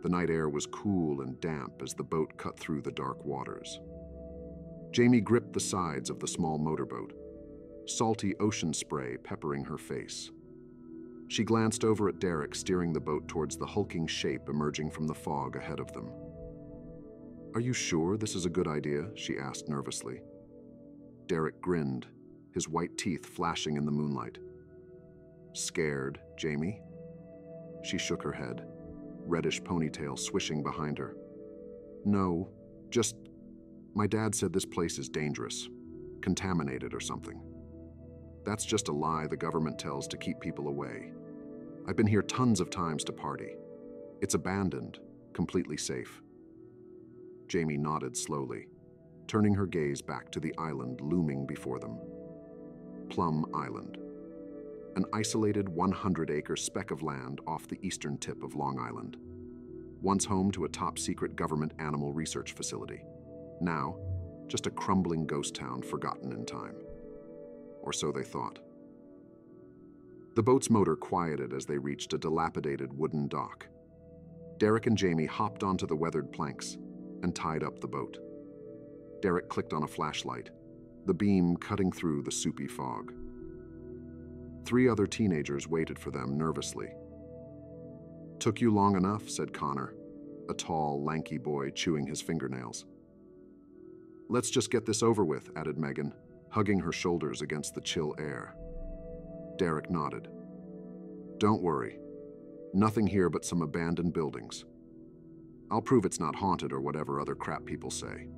The night air was cool and damp as the boat cut through the dark waters. Jamie gripped the sides of the small motorboat, salty ocean spray peppering her face. She glanced over at Derek, steering the boat towards the hulking shape emerging from the fog ahead of them. "Are you sure this is a good idea?" she asked nervously. Derek grinned, his white teeth flashing in the moonlight. "Scared, Jamie?" She shook her head, reddish ponytail swishing behind her. "No, just... my dad said this place is dangerous, contaminated or something. That's just a lie the government tells to keep people away. I've been here tons of times to party. It's abandoned, completely safe." Jamie nodded slowly, turning her gaze back to the island looming before them. Plum Island, an isolated 100-acre speck of land off the eastern tip of Long Island, once home to a top-secret government animal research facility. Now, just a crumbling ghost town forgotten in time. Or so they thought. The boat's motor quieted as they reached a dilapidated wooden dock. Derek and Jamie hopped onto the weathered planks and tied up the boat. Derek clicked on a flashlight, the beam cutting through the soupy fog. 3 other teenagers waited for them nervously. "Took you long enough," said Connor, a tall, lanky boy chewing his fingernails. "Let's just get this over with," added Megan, hugging her shoulders against the chill air. Derek nodded. "Don't worry. Nothing here but some abandoned buildings. I'll prove it's not haunted or whatever other crap people say."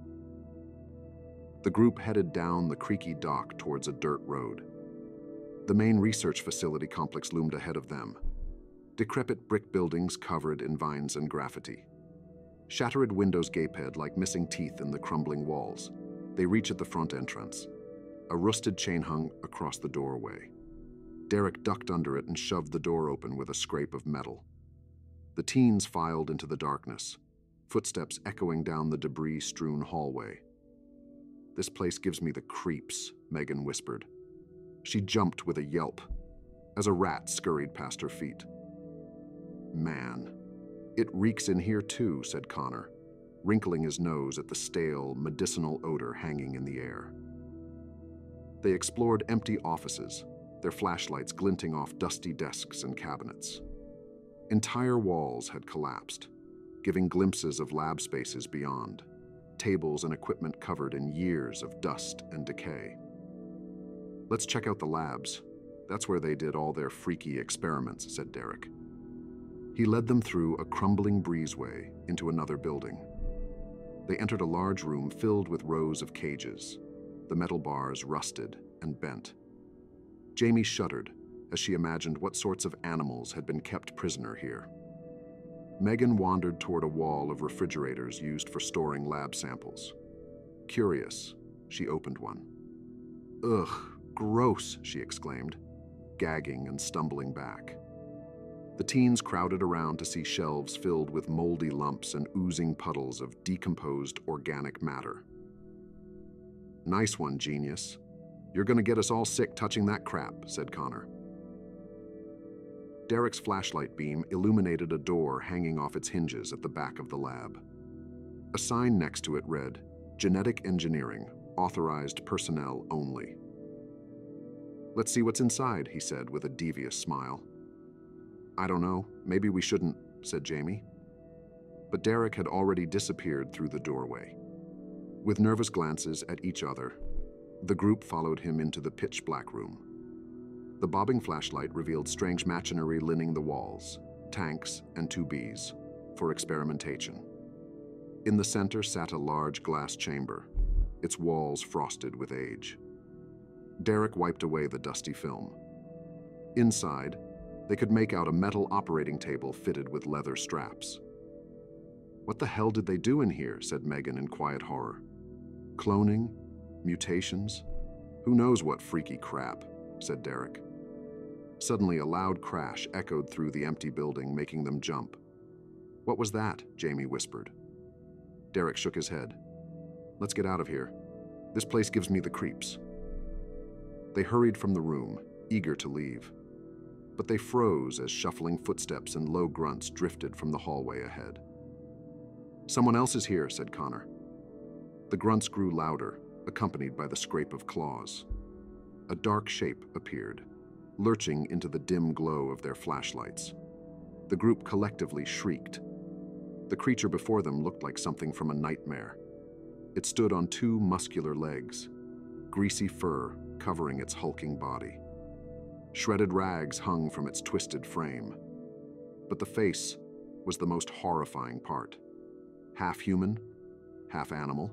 The group headed down the creaky dock towards a dirt road. The main research facility complex loomed ahead of them. Decrepit brick buildings covered in vines and graffiti. Shattered windows gaped like missing teeth in the crumbling walls. They reach at the front entrance. A rusted chain hung across the doorway. Derek ducked under it and shoved the door open with a scrape of metal. The teens filed into the darkness, footsteps echoing down the debris-strewn hallway. "This place gives me the creeps," Megan whispered. She jumped with a yelp as a rat scurried past her feet. "Man, it reeks in here too," said Connor, wrinkling his nose at the stale, medicinal odor hanging in the air. They explored empty offices, their flashlights glinting off dusty desks and cabinets. Entire walls had collapsed, giving glimpses of lab spaces beyond, tables and equipment covered in years of dust and decay. "Let's check out the labs. That's where they did all their freaky experiments," said Derek. He led them through a crumbling breezeway into another building. They entered a large room filled with rows of cages, the metal bars rusted and bent. Jamie shuddered as she imagined what sorts of animals had been kept prisoner here. Megan wandered toward a wall of refrigerators used for storing lab samples. Curious, she opened one. "Ugh, gross," she exclaimed, gagging and stumbling back. The teens crowded around to see shelves filled with moldy lumps and oozing puddles of decomposed organic matter. "Nice one, genius. You're gonna get us all sick touching that crap," said Connor. Derek's flashlight beam illuminated a door hanging off its hinges at the back of the lab. A sign next to it read, "Genetic engineering, authorized personnel only." "Let's see what's inside," he said with a devious smile. "I don't know, maybe we shouldn't," said Jamie. But Derek had already disappeared through the doorway. With nervous glances at each other, the group followed him into the pitch-black room. The bobbing flashlight revealed strange machinery lining the walls, tanks and 2Bs, for experimentation. In the center sat a large glass chamber, its walls frosted with age. Derek wiped away the dusty film. Inside, they could make out a metal operating table fitted with leather straps. "What the hell did they do in here?" said Megan in quiet horror. "Cloning? Mutations? Who knows what freaky crap," said Derek. Suddenly, a loud crash echoed through the empty building, making them jump. "What was that?" Jamie whispered. Derek shook his head. "Let's get out of here. This place gives me the creeps." They hurried from the room, eager to leave. But they froze as shuffling footsteps and low grunts drifted from the hallway ahead. "Someone else is here," said Connor. The grunts grew louder, accompanied by the scrape of claws. A dark shape appeared, lurching into the dim glow of their flashlights. The group collectively shrieked. The creature before them looked like something from a nightmare. It stood on two muscular legs, greasy fur covering its hulking body. Shredded rags hung from its twisted frame. But the face was the most horrifying part. Half human, half animal,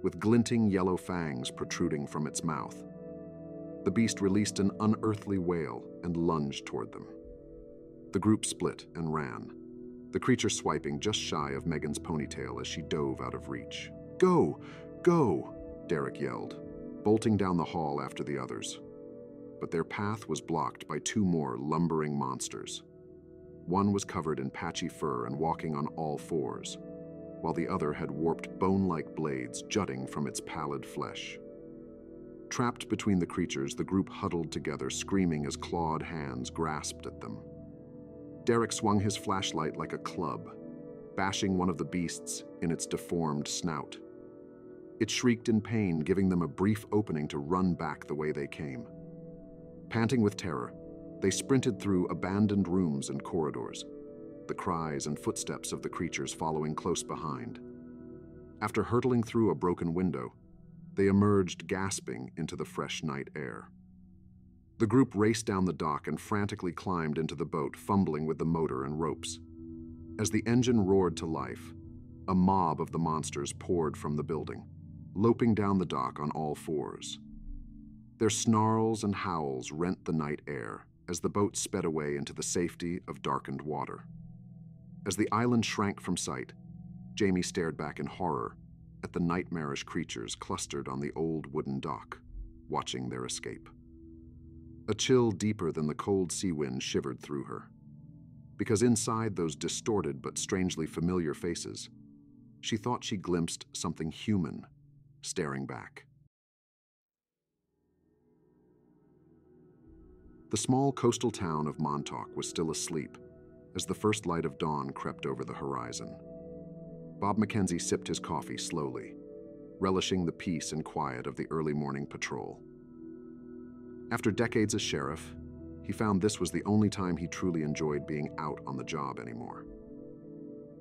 with glinting yellow fangs protruding from its mouth. The beast released an unearthly wail and lunged toward them. The group split and ran, the creature swiping just shy of Megan's ponytail as she dove out of reach. "Go! Go!" Derek yelled, bolting down the hall after the others. But their path was blocked by two more lumbering monsters. One was covered in patchy fur and walking on all fours, while the other had warped bone-like blades jutting from its pallid flesh. Trapped between the creatures, the group huddled together, screaming as clawed hands grasped at them. Derek swung his flashlight like a club, bashing one of the beasts in its deformed snout. It shrieked in pain, giving them a brief opening to run back the way they came. Panting with terror, they sprinted through abandoned rooms and corridors, the cries and footsteps of the creatures following close behind. After hurtling through a broken window, they emerged gasping into the fresh night air. The group raced down the dock and frantically climbed into the boat, fumbling with the motor and ropes. As the engine roared to life, a mob of the monsters poured from the building, loping down the dock on all fours. Their snarls and howls rent the night air as the boat sped away into the safety of darkened water. As the island shrank from sight, Jamie stared back in horror at the nightmarish creatures clustered on the old wooden dock, watching their escape. A chill deeper than the cold sea wind shivered through her, because inside those distorted but strangely familiar faces, she thought she glimpsed something human staring back. The small coastal town of Montauk was still asleep as the first light of dawn crept over the horizon. Bob Mackenzie sipped his coffee slowly, relishing the peace and quiet of the early morning patrol. After decades as sheriff, he found this was the only time he truly enjoyed being out on the job anymore.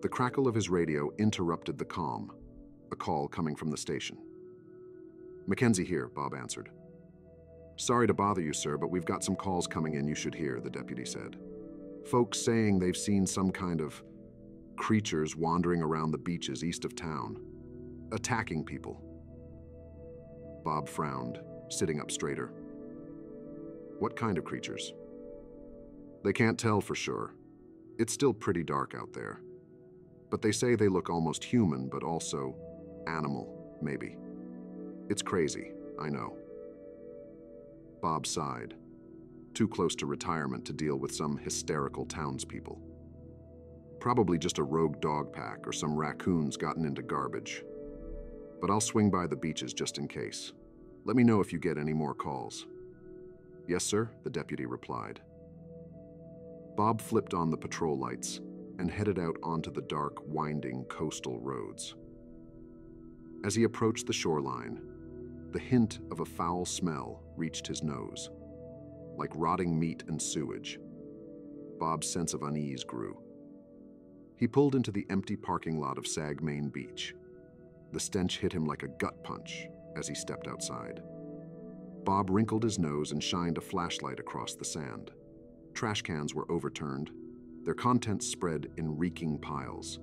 The crackle of his radio interrupted the calm, a call coming from the station. "Mackenzie here," Bob answered. "Sorry to bother you, sir, but we've got some calls coming in you should hear," the deputy said. "Folks saying they've seen some kind of creatures wandering around the beaches east of town, attacking people." Bob frowned, sitting up straighter. "What kind of creatures?" "They can't tell for sure. It's still pretty dark out there. But they say they look almost human, but also animal, maybe. It's crazy, I know." Bob sighed, too close to retirement to deal with some hysterical townspeople. "Probably just a rogue dog pack or some raccoons gotten into garbage. But I'll swing by the beaches just in case. Let me know if you get any more calls." "Yes, sir," the deputy replied. Bob flipped on the patrol lights and headed out onto the dark, winding coastal roads. As he approached the shoreline, the hint of a foul smell reached his nose, like rotting meat and sewage. Bob's sense of unease grew. He pulled into the empty parking lot of Sag Main Beach. The stench hit him like a gut punch as he stepped outside. Bob wrinkled his nose and shined a flashlight across the sand. Trash cans were overturned, their contents spread in reeking piles.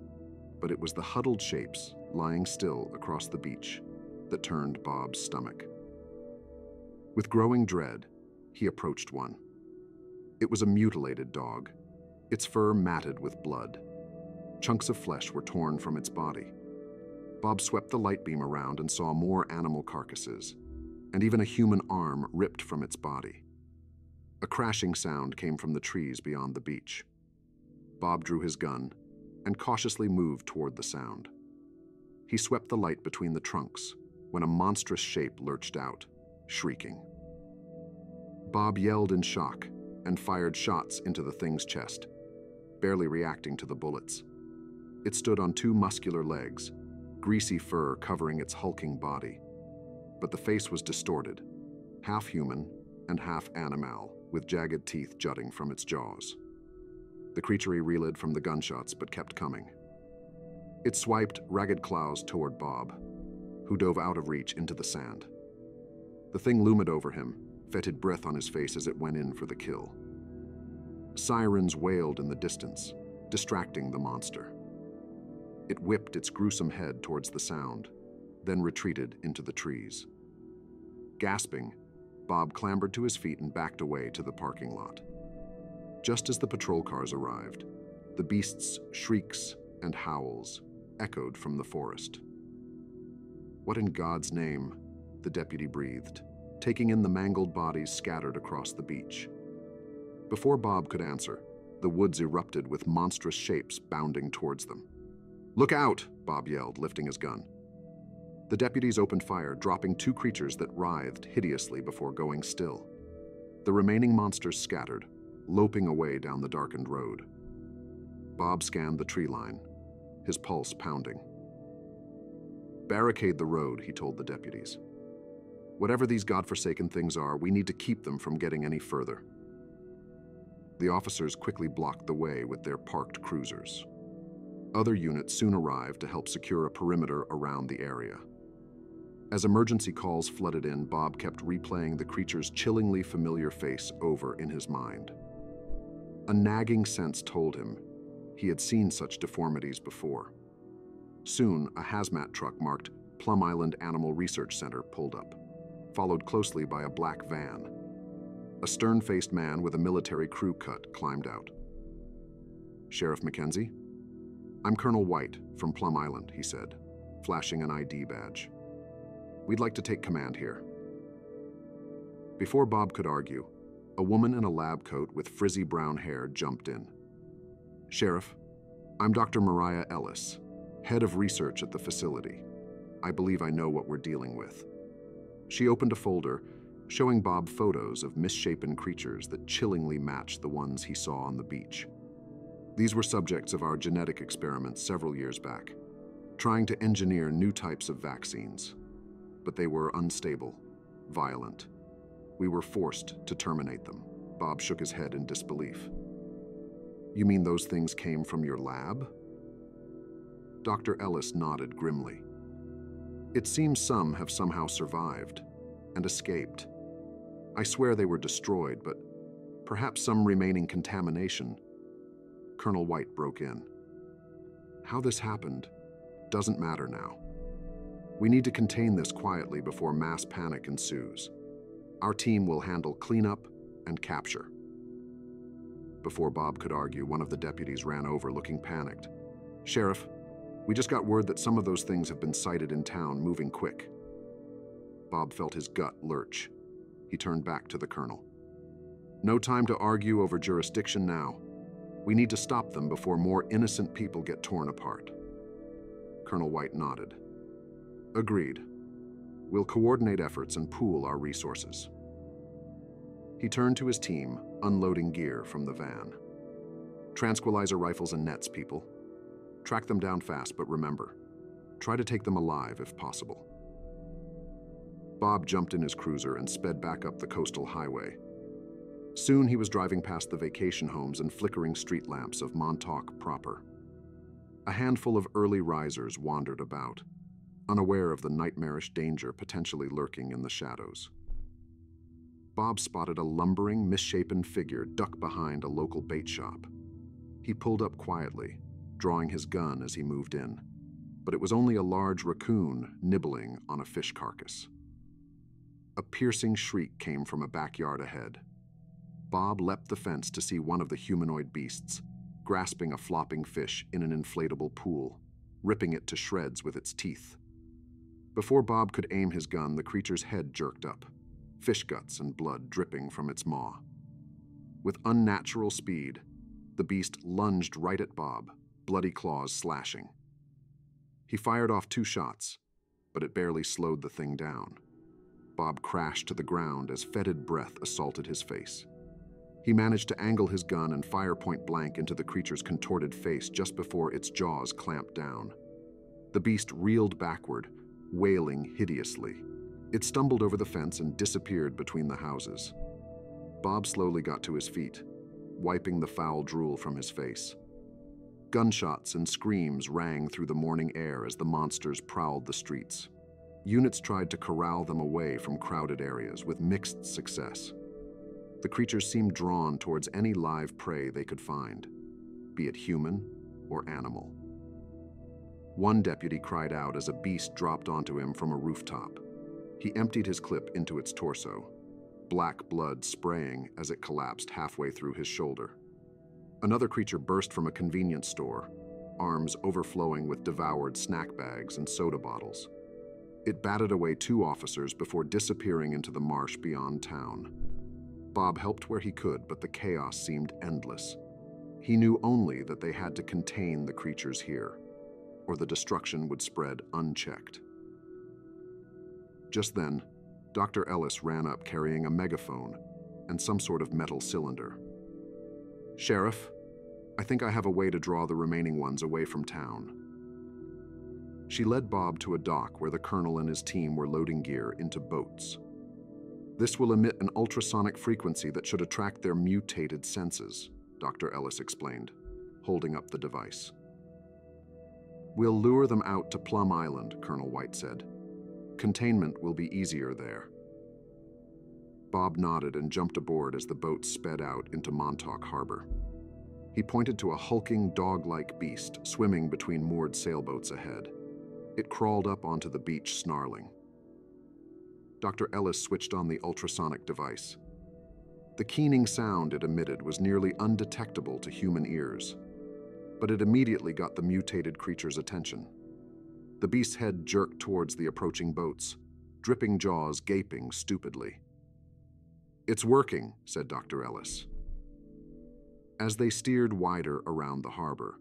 But it was the huddled shapes lying still across the beach that turned Bob's stomach. With growing dread, he approached one. It was a mutilated dog, its fur matted with blood. Chunks of flesh were torn from its body. Bob swept the light beam around and saw more animal carcasses, and even a human arm ripped from its body. A crashing sound came from the trees beyond the beach. Bob drew his gun and cautiously moved toward the sound. He swept the light between the trunks when a monstrous shape lurched out, shrieking. Bob yelled in shock and fired shots into the thing's chest, barely reacting to the bullets. It stood on two muscular legs, greasy fur covering its hulking body. But the face was distorted, half human and half animal, with jagged teeth jutting from its jaws. The creature reeled from the gunshots but kept coming. It swiped ragged claws toward Bob, who dove out of reach into the sand. The thing loomed over him, fetid breath on his face as it went in for the kill. Sirens wailed in the distance, distracting the monster. It whipped its gruesome head towards the sound, then retreated into the trees. Gasping, Bob clambered to his feet and backed away to the parking lot. Just as the patrol cars arrived, the beast's shrieks and howls echoed from the forest. "What in God's name?" the deputy breathed, taking in the mangled bodies scattered across the beach. Before Bob could answer, the woods erupted with monstrous shapes bounding towards them. "Look out!" Bob yelled, lifting his gun. The deputies opened fire, dropping two creatures that writhed hideously before going still. The remaining monsters scattered, loping away down the darkened road. Bob scanned the tree line, his pulse pounding. "Barricade the road," he told the deputies. "Whatever these godforsaken things are, we need to keep them from getting any further." The officers quickly blocked the way with their parked cruisers. Other units soon arrived to help secure a perimeter around the area. As emergency calls flooded in, Bob kept replaying the creature's chillingly familiar face over in his mind. A nagging sense told him he had seen such deformities before. Soon, a hazmat truck marked Plum Island Animal Research Center pulled up, followed closely by a black van. A stern-faced man with a military crew cut climbed out. "Sheriff Mackenzie?" "I'm Colonel White from Plum Island," he said, flashing an ID badge. "We'd like to take command here." Before Bob could argue, a woman in a lab coat with frizzy brown hair jumped in. "Sheriff, I'm Dr. Mariah Ellis, head of research at the facility. I believe I know what we're dealing with." She opened a folder, showing Bob photos of misshapen creatures that chillingly matched the ones he saw on the beach. These were subjects of our genetic experiments several years back, trying to engineer new types of vaccines. But they were unstable, violent. We were forced to terminate them. Bob shook his head in disbelief. "You mean those things came from your lab?" Dr. Ellis nodded grimly. "It seems some have somehow survived and escaped. I swear they were destroyed, but perhaps some remaining contamination." Colonel White broke in. "How this happened doesn't matter now. We need to contain this quietly before mass panic ensues. Our team will handle cleanup and capture." Before Bob could argue, one of the deputies ran over looking panicked. "Sheriff, we just got word that some of those things have been sighted in town, moving quick." Bob felt his gut lurch. He turned back to the colonel. "No time to argue over jurisdiction now. We need to stop them before more innocent people get torn apart." Colonel White nodded. "Agreed. We'll coordinate efforts and pool our resources." He turned to his team, unloading gear from the van. "Tranquilizer rifles and nets, people. Track them down fast, but remember, try to take them alive if possible." Bob jumped in his cruiser and sped back up the coastal highway. Soon he was driving past the vacation homes and flickering street lamps of Montauk proper. A handful of early risers wandered about, unaware of the nightmarish danger potentially lurking in the shadows. Bob spotted a lumbering, misshapen figure duck behind a local bait shop. He pulled up quietly, drawing his gun as he moved in, but it was only a large raccoon nibbling on a fish carcass. A piercing shriek came from a backyard ahead. Bob leapt the fence to see one of the humanoid beasts, grasping a flopping fish in an inflatable pool, ripping it to shreds with its teeth. Before Bob could aim his gun, the creature's head jerked up, fish guts and blood dripping from its maw. With unnatural speed, the beast lunged right at Bob, bloody claws slashing. He fired off 2 shots, but it barely slowed the thing down. Bob crashed to the ground as fetid breath assaulted his face. He managed to angle his gun and fire point blank into the creature's contorted face just before its jaws clamped down. The beast reeled backward, wailing hideously. It stumbled over the fence and disappeared between the houses. Bob slowly got to his feet, wiping the foul drool from his face. Gunshots and screams rang through the morning air as the monsters prowled the streets. Units tried to corral them away from crowded areas with mixed success. The creatures seemed drawn towards any live prey they could find, be it human or animal. One deputy cried out as a beast dropped onto him from a rooftop. He emptied his clip into its torso, black blood spraying as it collapsed halfway through his shoulder. Another creature burst from a convenience store, arms overflowing with devoured snack bags and soda bottles. It batted away 2 officers before disappearing into the marsh beyond town. Bob helped where he could, but the chaos seemed endless. He knew only that they had to contain the creatures here, or the destruction would spread unchecked. Just then, Dr. Ellis ran up carrying a megaphone and some sort of metal cylinder. "Sheriff, I think I have a way to draw the remaining ones away from town." She led Bob to a dock where the colonel and his team were loading gear into boats. "This will emit an ultrasonic frequency that should attract their mutated senses," Dr. Ellis explained, holding up the device. "We'll lure them out to Plum Island," Colonel White said. "Containment will be easier there." Bob nodded and jumped aboard as the boat sped out into Montauk Harbor. He pointed to a hulking, dog-like beast swimming between moored sailboats ahead. It crawled up onto the beach, snarling. Dr. Ellis switched on the ultrasonic device. The keening sound it emitted was nearly undetectable to human ears, but it immediately got the mutated creature's attention. The beast's head jerked towards the approaching boats, dripping jaws gaping stupidly. "It's working," said Dr. Ellis. As they steered wider around the harbor,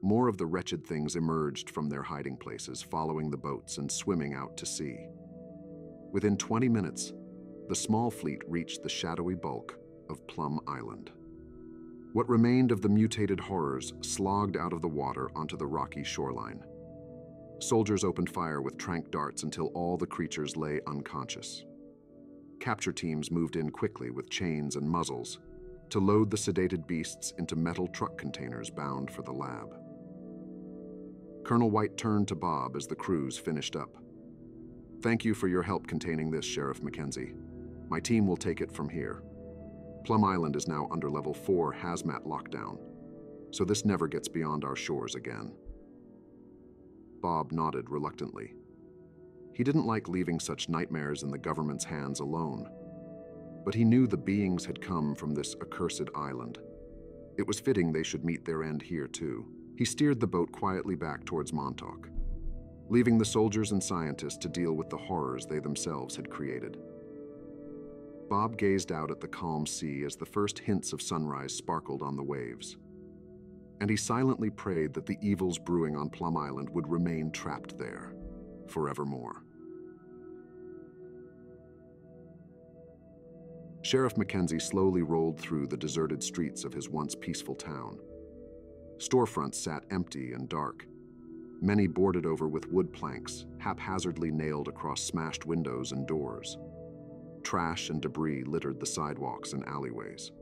more of the wretched things emerged from their hiding places, following the boats and swimming out to sea. Within 20 minutes, the small fleet reached the shadowy bulk of Plum Island. What remained of the mutated horrors slogged out of the water onto the rocky shoreline. Soldiers opened fire with tranq darts until all the creatures lay unconscious. Capture teams moved in quickly with chains and muzzles to load the sedated beasts into metal truck containers bound for the lab. Colonel White turned to Bob as the crews finished up. "Thank you for your help containing this, Sheriff Mackenzie. My team will take it from here. Plum Island is now under Level 4 hazmat lockdown, so this never gets beyond our shores again." Bob nodded reluctantly. He didn't like leaving such nightmares in the government's hands alone, but he knew the beings had come from this accursed island. It was fitting they should meet their end here too. He steered the boat quietly back towards Montauk, leaving the soldiers and scientists to deal with the horrors they themselves had created. Bob gazed out at the calm sea as the first hints of sunrise sparkled on the waves, and he silently prayed that the evils brewing on Plum Island would remain trapped there forevermore. Sheriff Mackenzie slowly rolled through the deserted streets of his once peaceful town. Storefronts sat empty and dark, many boarded over with wood planks, haphazardly nailed across smashed windows and doors. Trash and debris littered the sidewalks and alleyways,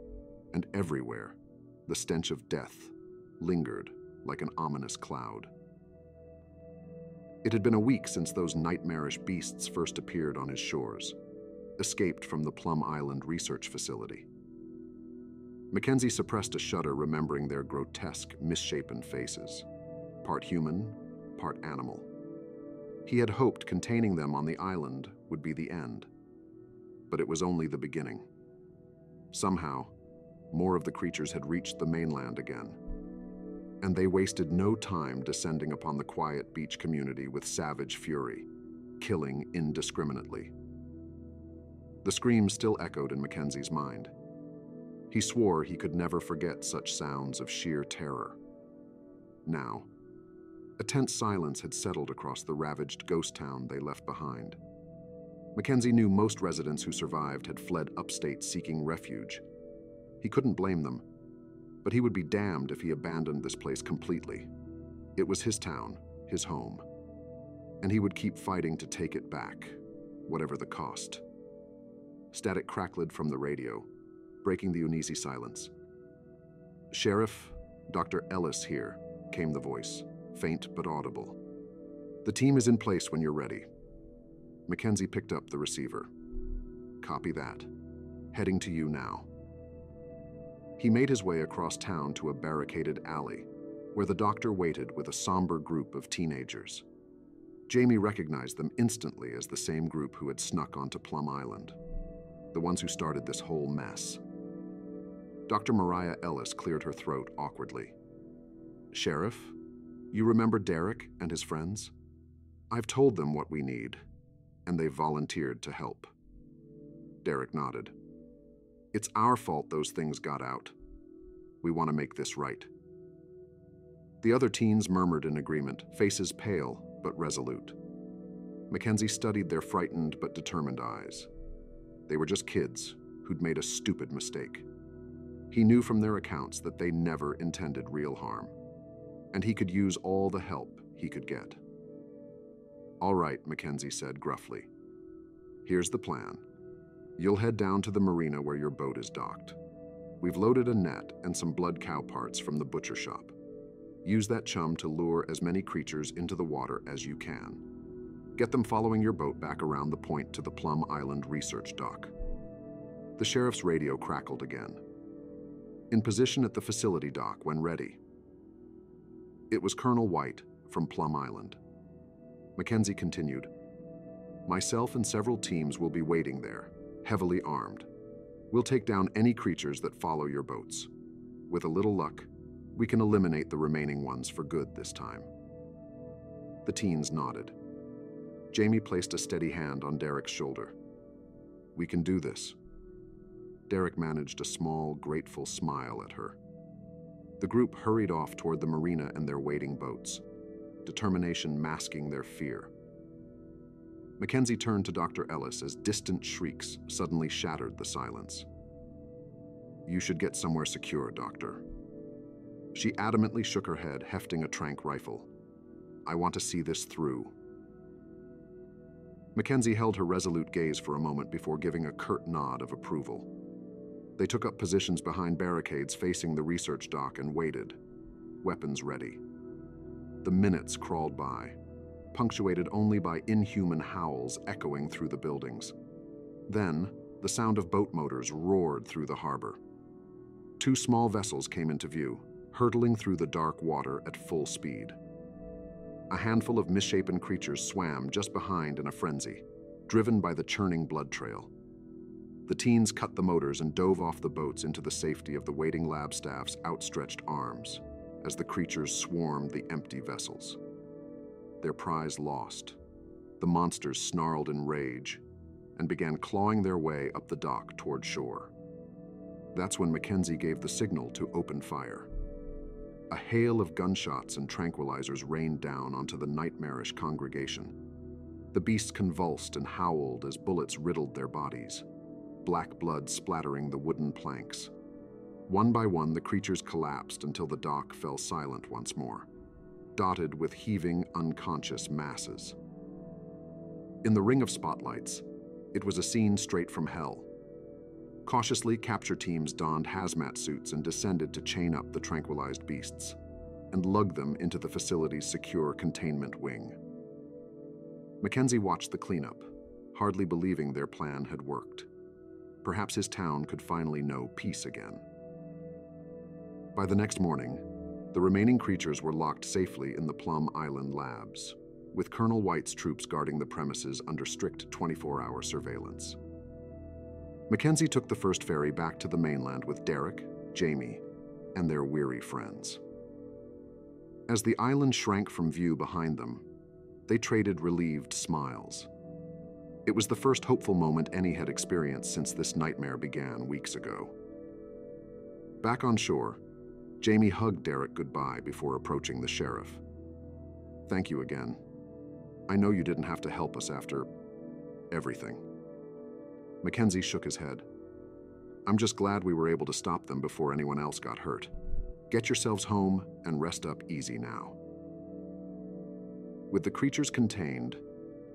and everywhere, the stench of death lingered like an ominous cloud. It had been a week since those nightmarish beasts first appeared on his shores, escaped from the Plum Island research facility. Mackenzie suppressed a shudder remembering their grotesque, misshapen faces, part human, part animal. He had hoped containing them on the island would be the end, but it was only the beginning. Somehow, more of the creatures had reached the mainland again, and they wasted no time descending upon the quiet beach community with savage fury, killing indiscriminately. The screams still echoed in Mackenzie's mind. He swore he could never forget such sounds of sheer terror. Now, a tense silence had settled across the ravaged ghost town they left behind. Mackenzie knew most residents who survived had fled upstate seeking refuge. He couldn't blame them, but he would be damned if he abandoned this place completely. It was his town, his home, and he would keep fighting to take it back, whatever the cost. Static crackled from the radio, breaking the uneasy silence. "Sheriff, Dr. Ellis here," came the voice, faint but audible. "The team is in place when you're ready." Mackenzie picked up the receiver. "Copy that. Heading to you now." He made his way across town to a barricaded alley, where the doctor waited with a somber group of teenagers. Jamie recognized them instantly as the same group who had snuck onto Plum Island, the ones who started this whole mess. Dr. Mariah Ellis cleared her throat awkwardly. "Sheriff, you remember Derek and his friends? I've told them what we need, and they've volunteered to help." Derek nodded. "It's our fault those things got out. We want to make this right." The other teens murmured in agreement, faces pale but resolute. Mackenzie studied their frightened but determined eyes. They were just kids who'd made a stupid mistake. He knew from their accounts that they never intended real harm, and he could use all the help he could get. "All right," Mackenzie said gruffly. "Here's the plan. You'll head down to the marina where your boat is docked. We've loaded a net and some blood cow parts from the butcher shop. Use that chum to lure as many creatures into the water as you can. Get them following your boat back around the point to the Plum Island research dock." The sheriff's radio crackled again. "In position at the facility dock when ready." It was Colonel White from Plum Island. Mackenzie continued, "Myself and several teams will be waiting there, heavily armed. We'll take down any creatures that follow your boats. With a little luck, we can eliminate the remaining ones for good this time." The teens nodded. Jamie placed a steady hand on Derek's shoulder. "We can do this." Derek managed a small, grateful smile at her. The group hurried off toward the marina and their waiting boats, determination masking their fear. Mackenzie turned to Dr. Ellis as distant shrieks suddenly shattered the silence. "You should get somewhere secure, Doctor." She adamantly shook her head, hefting a tranq rifle. "I want to see this through." Mackenzie held her resolute gaze for a moment before giving a curt nod of approval. They took up positions behind barricades facing the research dock and waited, weapons ready. The minutes crawled by, punctuated only by inhuman howls echoing through the buildings. Then, the sound of boat motors roared through the harbor. Two small vessels came into view, hurtling through the dark water at full speed. A handful of misshapen creatures swam just behind in a frenzy, driven by the churning blood trail. The teens cut the motors and dove off the boats into the safety of the waiting lab staff's outstretched arms as the creatures swarmed the empty vessels. Their prize lost, the monsters snarled in rage and began clawing their way up the dock toward shore. That's when Mackenzie gave the signal to open fire. A hail of gunshots and tranquilizers rained down onto the nightmarish congregation. The beasts convulsed and howled as bullets riddled their bodies, black blood splattering the wooden planks. One by one, the creatures collapsed until the dock fell silent once more, dotted with heaving, unconscious masses. In the ring of spotlights, it was a scene straight from hell. Cautiously, capture teams donned hazmat suits and descended to chain up the tranquilized beasts and lug them into the facility's secure containment wing. Mackenzie watched the cleanup, hardly believing their plan had worked. Perhaps his town could finally know peace again. By the next morning, the remaining creatures were locked safely in the Plum Island labs, with Colonel White's troops guarding the premises under strict 24-hour surveillance. Mackenzie took the first ferry back to the mainland with Derek, Jamie, and their weary friends. As the island shrank from view behind them, they traded relieved smiles. It was the first hopeful moment any had experienced since this nightmare began weeks ago. Back on shore, Jamie hugged Derek goodbye before approaching the sheriff. "Thank you again. I know you didn't have to help us after everything." Mackenzie shook his head. I'm just glad we were able to stop them before anyone else got hurt. Get yourselves home and rest up easy now." With the creatures contained,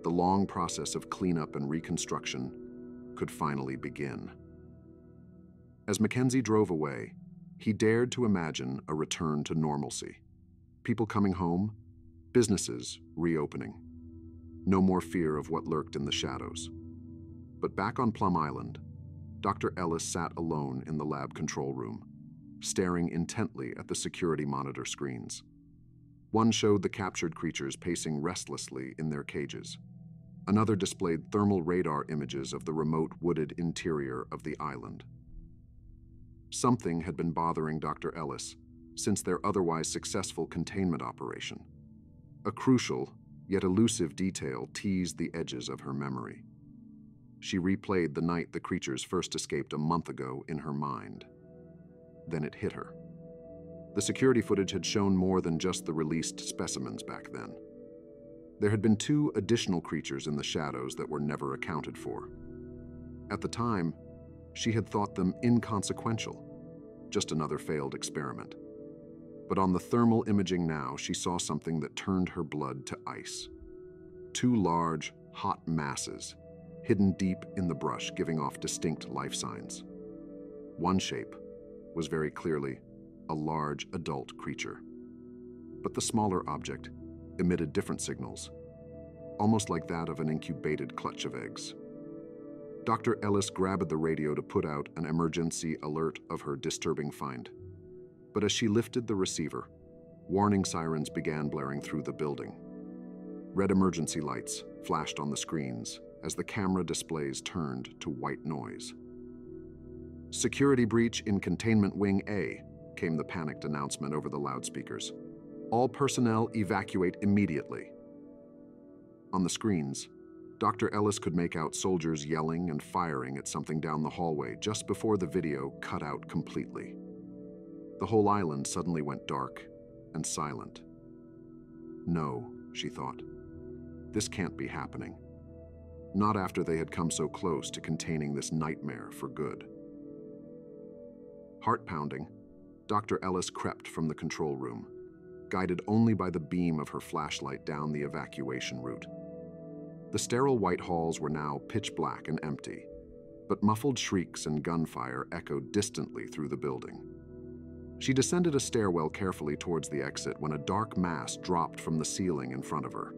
the long process of cleanup and reconstruction could finally begin. As Mackenzie drove away, he dared to imagine a return to normalcy. People coming home, businesses reopening. No more fear of what lurked in the shadows. But back on Plum Island, Dr. Ellis sat alone in the lab control room, staring intently at the security monitor screens. One showed the captured creatures pacing restlessly in their cages. Another displayed thermal radar images of the remote wooded interior of the island. Something had been bothering Dr. Ellis since their otherwise successful containment operation. A crucial, yet elusive detail teased the edges of her memory. She replayed the night the creatures first escaped a month ago in her mind. Then it hit her. The security footage had shown more than just the released specimens back then. There had been 2 additional creatures in the shadows that were never accounted for. At the time, she had thought them inconsequential, just another failed experiment. But on the thermal imaging now, she saw something that turned her blood to ice. 2 large, hot masses, hidden deep in the brush, giving off distinct life signs. One shape was very clearly a large adult creature. But the smaller object emitted different signals, almost like that of an incubated clutch of eggs. Dr. Ellis grabbed the radio to put out an emergency alert of her disturbing find. But as she lifted the receiver, warning sirens began blaring through the building. Red emergency lights flashed on the screens as the camera displays turned to white noise. "Security breach in Containment Wing A," came the panicked announcement over the loudspeakers. "All personnel evacuate immediately." On the screens, Dr. Ellis could make out soldiers yelling and firing at something down the hallway just before the video cut out completely. The whole island suddenly went dark and silent. No, she thought. This can't be happening. Not after they had come so close to containing this nightmare for good. Heart-pounding, Dr. Ellis crept from the control room, guided only by the beam of her flashlight down the evacuation route. The sterile white halls were now pitch black and empty, but muffled shrieks and gunfire echoed distantly through the building. She descended a stairwell carefully towards the exit when a dark mass dropped from the ceiling in front of her.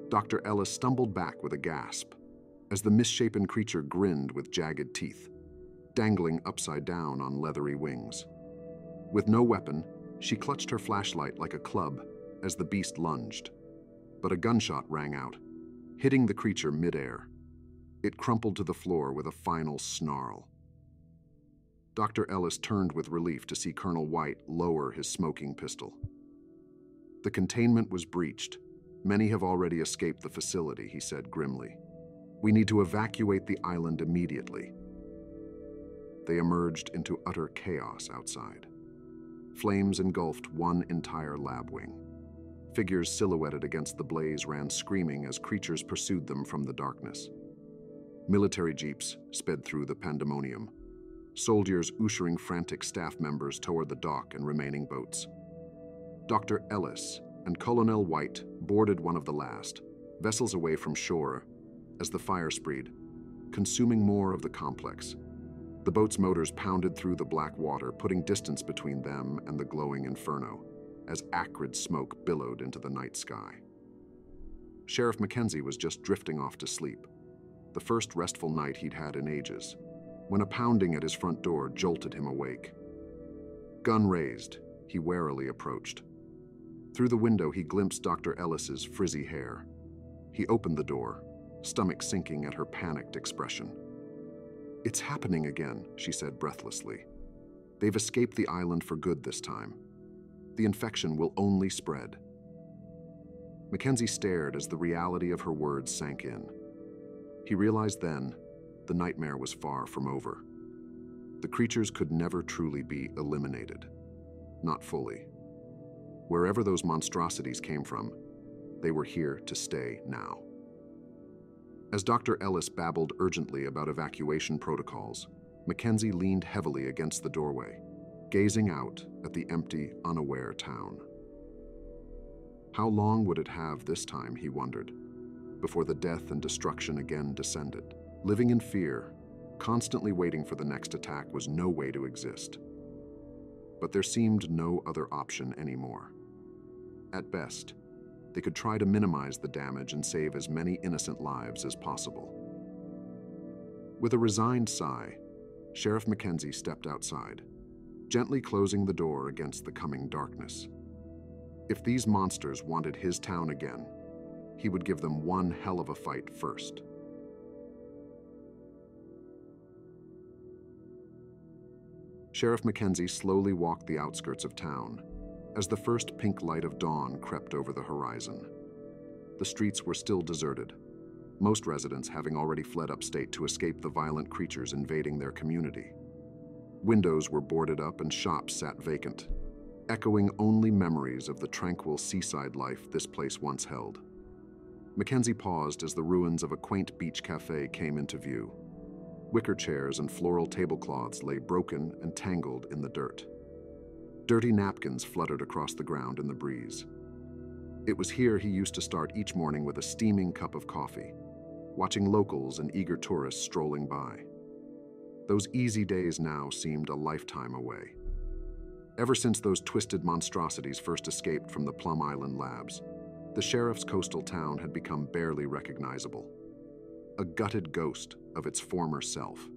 Dr. Ellis stumbled back with a gasp as the misshapen creature grinned with jagged teeth, dangling upside down on leathery wings. With no weapon, she clutched her flashlight like a club as the beast lunged. But a gunshot rang out, hitting the creature midair. It crumpled to the floor with a final snarl. Dr. Ellis turned with relief to see Colonel White lower his smoking pistol. "The containment was breached. Many have already escaped the facility," he said grimly. "We need to evacuate the island immediately." They emerged into utter chaos outside. Flames engulfed one entire lab wing. Figures silhouetted against the blaze ran screaming as creatures pursued them from the darkness. Military jeeps sped through the pandemonium, soldiers ushering frantic staff members toward the dock and remaining boats. Dr. Ellis and Colonel White boarded one of the last, vessels away from shore, as the fire spread, consuming more of the complex. The boat's motors pounded through the black water, putting distance between them and the glowing inferno, as acrid smoke billowed into the night sky. Sheriff Mackenzie was just drifting off to sleep, the first restful night he'd had in ages, when a pounding at his front door jolted him awake. Gun raised, he warily approached. Through the window, he glimpsed Dr. Ellis's frizzy hair. He opened the door, stomach sinking at her panicked expression. "It's happening again," she said breathlessly. "They've escaped the island for good this time. The infection will only spread." Mackenzie stared as the reality of her words sank in. He realized then the nightmare was far from over. The creatures could never truly be eliminated. Not fully. Wherever those monstrosities came from, they were here to stay now. As Dr. Ellis babbled urgently about evacuation protocols, Mackenzie leaned heavily against the doorway, gazing out at the empty, unaware town. How long would it have this time, he wondered, before the death and destruction again descended? Living in fear, constantly waiting for the next attack, was no way to exist. But there seemed no other option anymore. At best, they could try to minimize the damage and save as many innocent lives as possible. With a resigned sigh, Sheriff Mackenzie stepped outside, gently closing the door against the coming darkness. If these monsters wanted his town again, he would give them one hell of a fight first. Sheriff Mackenzie slowly walked the outskirts of town as the first pink light of dawn crept over the horizon. The streets were still deserted, most residents having already fled upstate to escape the violent creatures invading their community. Windows were boarded up and shops sat vacant, echoing only memories of the tranquil seaside life this place once held. Mackenzie paused as the ruins of a quaint beach cafe came into view. Wicker chairs and floral tablecloths lay broken and tangled in the dirt. Dirty napkins fluttered across the ground in the breeze. It was here he used to start each morning with a steaming cup of coffee, watching locals and eager tourists strolling by. Those easy days now seemed a lifetime away. Ever since those twisted monstrosities first escaped from the Plum Island labs, the sheriff's coastal town had become barely recognizable, a gutted ghost of its former self.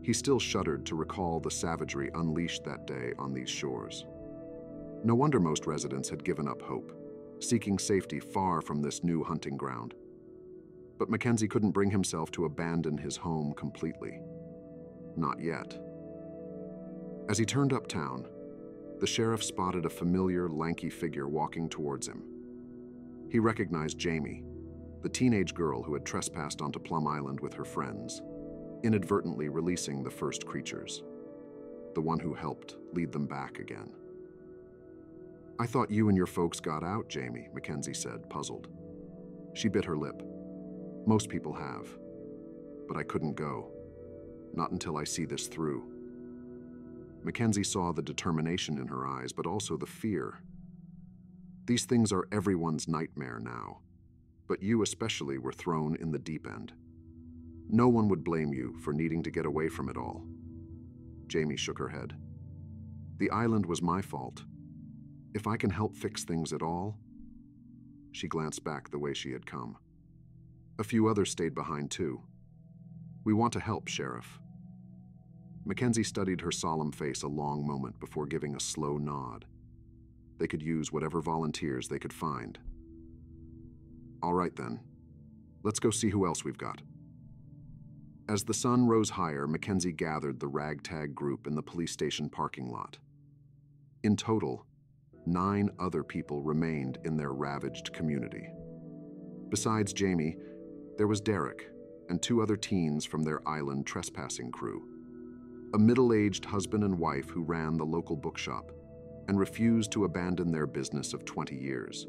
He still shuddered to recall the savagery unleashed that day on these shores. No wonder most residents had given up hope, seeking safety far from this new hunting ground. But Mackenzie couldn't bring himself to abandon his home completely. Not yet. As he turned uptown, the sheriff spotted a familiar, lanky figure walking towards him. He recognized Jamie, the teenage girl who had trespassed onto Plum Island with her friends, inadvertently releasing the first creatures, the one who helped lead them back again. "I thought you and your folks got out, Jamie," Mackenzie said, puzzled. She bit her lip. "Most people have, but I couldn't go. Not until I see this through." Mackenzie saw the determination in her eyes, but also the fear. These things are everyone's nightmare now, but you especially were thrown in the deep end. No one would blame you for needing to get away from it all. Jamie shook her head. "The island was my fault. If I can help fix things at all..." She glanced back the way she had come. A few others stayed behind too. "We want to help, Sheriff." Mackenzie studied her solemn face a long moment before giving a slow nod. They could use whatever volunteers they could find. "All right then, let's go see who else we've got." As the sun rose higher, Mackenzie gathered the ragtag group in the police station parking lot. In total, 9 other people remained in their ravaged community. Besides Jamie, there was Derek and 2 other teens from their island trespassing crew. A middle-aged husband and wife who ran the local bookshop and refused to abandon their business of 20 years.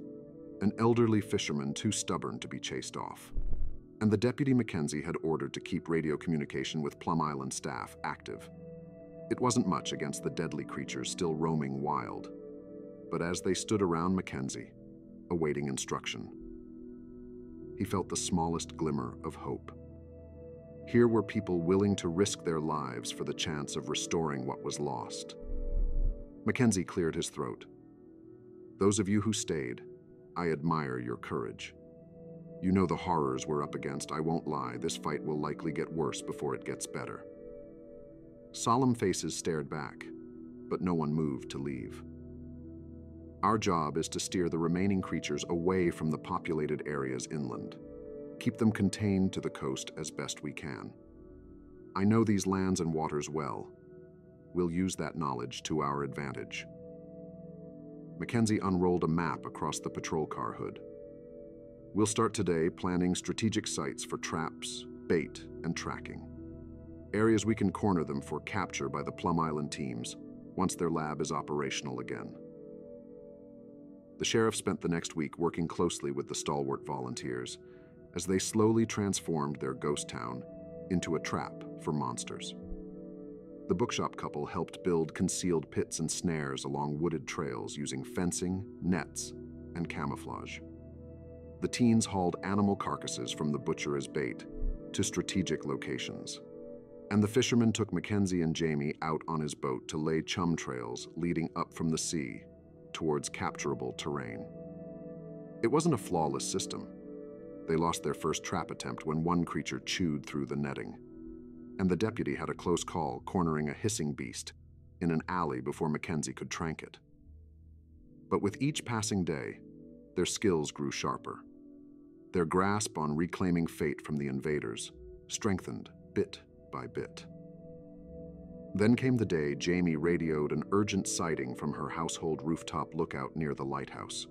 An elderly fisherman too stubborn to be chased off. And the deputy Mackenzie had ordered to keep radio communication with Plum Island staff active. It wasn't much against the deadly creatures still roaming wild. But as they stood around Mackenzie, awaiting instruction, he felt the smallest glimmer of hope. Here were people willing to risk their lives for the chance of restoring what was lost. Mackenzie cleared his throat. "Those of you who stayed, I admire your courage. You know the horrors we're up against. I won't lie, this fight will likely get worse before it gets better." Solemn faces stared back, but no one moved to leave. "Our job is to steer the remaining creatures away from the populated areas inland. Keep them contained to the coast as best we can. I know these lands and waters well. We'll use that knowledge to our advantage." Mackenzie unrolled a map across the patrol car hood. "We'll start today planning strategic sites for traps, bait, and tracking. Areas we can corner them for capture by the Plum Island teams once their lab is operational again." The sheriff spent the next week working closely with the stalwart volunteers as they slowly transformed their ghost town into a trap for monsters. The bookshop couple helped build concealed pits and snares along wooded trails using fencing, nets, and camouflage. The teens hauled animal carcasses from the butcher as bait to strategic locations. And the fisherman took Mackenzie and Jamie out on his boat to lay chum trails leading up from the sea towards capturable terrain. It wasn't a flawless system. They lost their first trap attempt when one creature chewed through the netting, and the deputy had a close call cornering a hissing beast in an alley before Mackenzie could trank it. But with each passing day, their skills grew sharper. Their grasp on reclaiming fate from the invaders strengthened bit by bit. Then came the day Jamie radioed an urgent sighting from her household rooftop lookout near the lighthouse.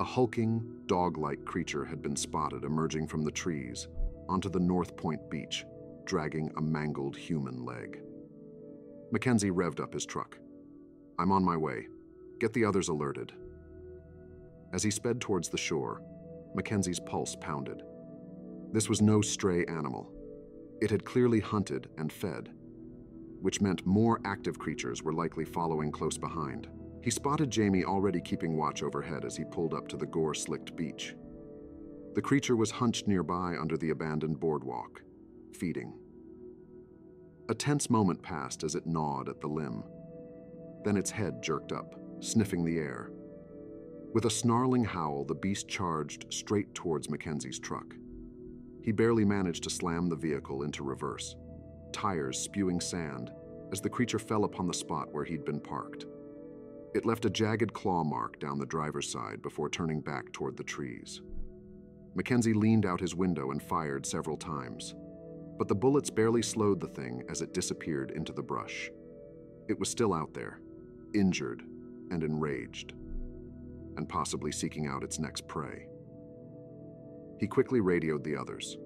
A hulking, dog-like creature had been spotted emerging from the trees onto the North Point beach, dragging a mangled human leg. Mackenzie revved up his truck. "I'm on my way. Get the others alerted." As he sped towards the shore, Mackenzie's pulse pounded. This was no stray animal. It had clearly hunted and fed, which meant more active creatures were likely following close behind. He spotted Jamie already keeping watch overhead as he pulled up to the gore-slicked beach. The creature was hunched nearby under the abandoned boardwalk, feeding. A tense moment passed as it gnawed at the limb. Then its head jerked up, sniffing the air. With a snarling howl, the beast charged straight towards Mackenzie's truck. He barely managed to slam the vehicle into reverse, tires spewing sand as the creature fell upon the spot where he'd been parked. It left a jagged claw mark down the driver's side before turning back toward the trees. Mackenzie leaned out his window and fired several times, but the bullets barely slowed the thing as it disappeared into the brush. It was still out there, injured and enraged, and possibly seeking out its next prey. He quickly radioed the others.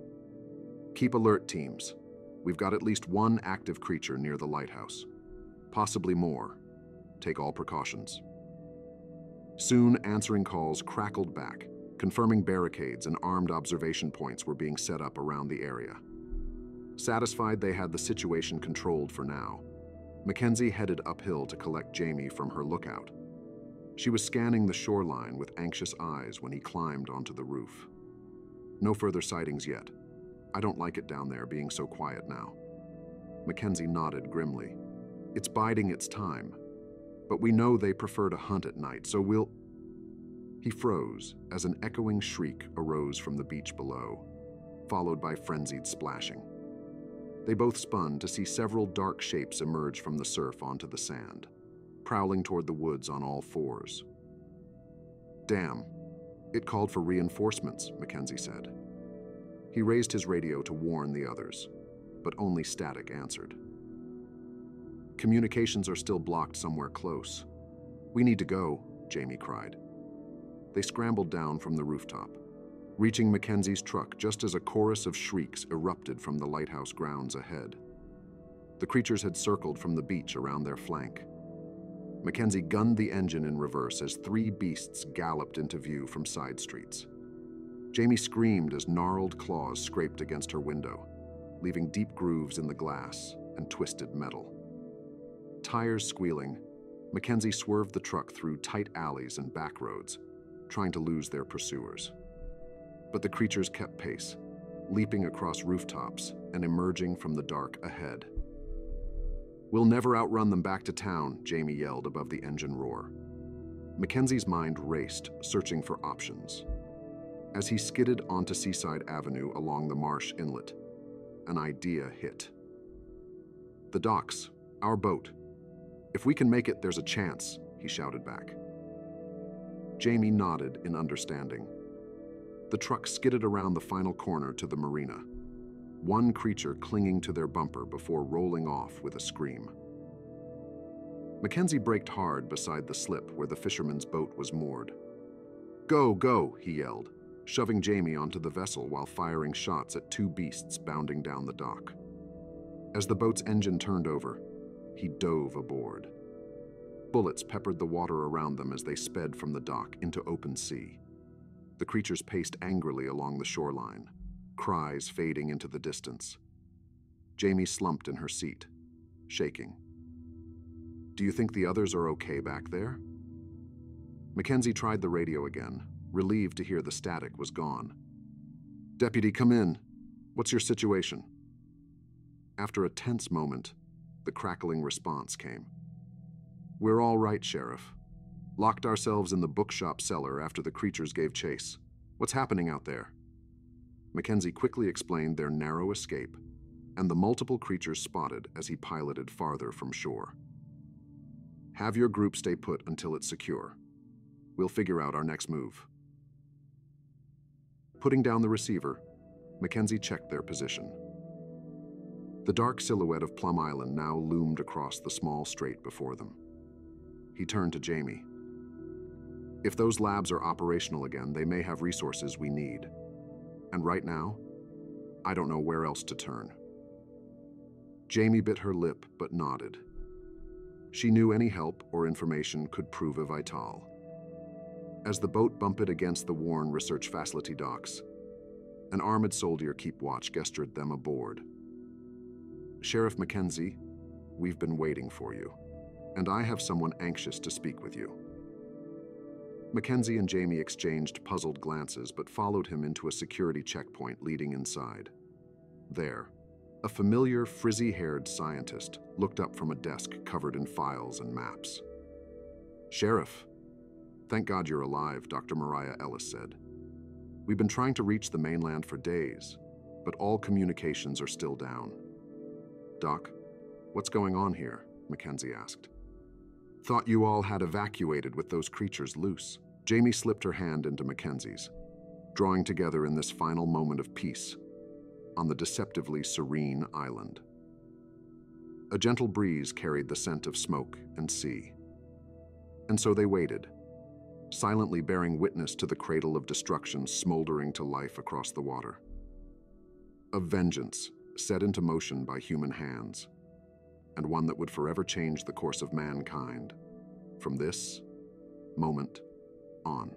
"Keep alert, teams. We've got at least one active creature near the lighthouse. Possibly more. Take all precautions." Soon, answering calls crackled back, confirming barricades and armed observation points were being set up around the area. Satisfied they had the situation controlled for now, Mackenzie headed uphill to collect Jamie from her lookout. She was scanning the shoreline with anxious eyes when he climbed onto the roof. "No further sightings yet. I don't like it down there being so quiet now." Mackenzie nodded grimly. "It's biding its time. But we know they prefer to hunt at night, so we'll..." He froze as an echoing shriek arose from the beach below, followed by frenzied splashing. They both spun to see several dark shapes emerge from the surf onto the sand, prowling toward the woods on all fours. "Damn, it called for reinforcements," Mackenzie said. He raised his radio to warn the others, but only static answered. "Communications are still blocked somewhere close. We need to go," Jamie cried. They scrambled down from the rooftop, reaching Mackenzie's truck just as a chorus of shrieks erupted from the lighthouse grounds ahead. The creatures had circled from the beach around their flank. Mackenzie gunned the engine in reverse as three beasts galloped into view from side streets. Jamie screamed as gnarled claws scraped against her window, leaving deep grooves in the glass and twisted metal. Tires squealing, Mackenzie swerved the truck through tight alleys and back roads, trying to lose their pursuers. But the creatures kept pace, leaping across rooftops and emerging from the dark ahead. "We'll never outrun them back to town," Jamie yelled above the engine roar. Mackenzie's mind raced, searching for options. As he skidded onto Seaside Avenue along the marsh inlet, an idea hit. "The docks, our boat. If we can make it, there's a chance," he shouted back. Jamie nodded in understanding. The truck skidded around the final corner to the marina, one creature clinging to their bumper before rolling off with a scream. Mackenzie braked hard beside the slip where the fisherman's boat was moored. "Go, go," he yelled, shoving Jamie onto the vessel while firing shots at two beasts bounding down the dock. As the boat's engine turned over, he dove aboard. Bullets peppered the water around them as they sped from the dock into open sea. The creatures paced angrily along the shoreline, cries fading into the distance. Jamie slumped in her seat, shaking. Do you think the others are okay back there? Mackenzie tried the radio again, relieved to hear the static was gone. Deputy, come in. What's your situation? After a tense moment, the crackling response came. We're all right, Sheriff. Locked ourselves in the bookshop cellar after the creatures gave chase. What's happening out there? Mackenzie quickly explained their narrow escape and the multiple creatures spotted as he piloted farther from shore. Have your group stay put until it's secure. We'll figure out our next move. Putting down the receiver, Mackenzie checked their position. The dark silhouette of Plum Island now loomed across the small strait before them. He turned to Jamie. If those labs are operational again, they may have resources we need. And right now, I don't know where else to turn. Jamie bit her lip but nodded. She knew any help or information could prove vital. As the boat bumped against the worn research facility docks, an armored soldier keep watch gestured them aboard. Sheriff Mackenzie, we've been waiting for you, and I have someone anxious to speak with you. Mackenzie and Jamie exchanged puzzled glances but followed him into a security checkpoint leading inside. There, a familiar, frizzy-haired scientist looked up from a desk covered in files and maps. Sheriff, thank God you're alive, Dr. Mariah Ellis said. We've been trying to reach the mainland for days, but all communications are still down. Doc, what's going on here? Mackenzie asked. Thought you all had evacuated with those creatures loose. Jamie slipped her hand into Mackenzie's, drawing together in this final moment of peace on the deceptively serene island. A gentle breeze carried the scent of smoke and sea. And so they waited, silently bearing witness to the cradle of destruction smoldering to life across the water. A vengeance set into motion by human hands, and one that would forever change the course of mankind from this moment on.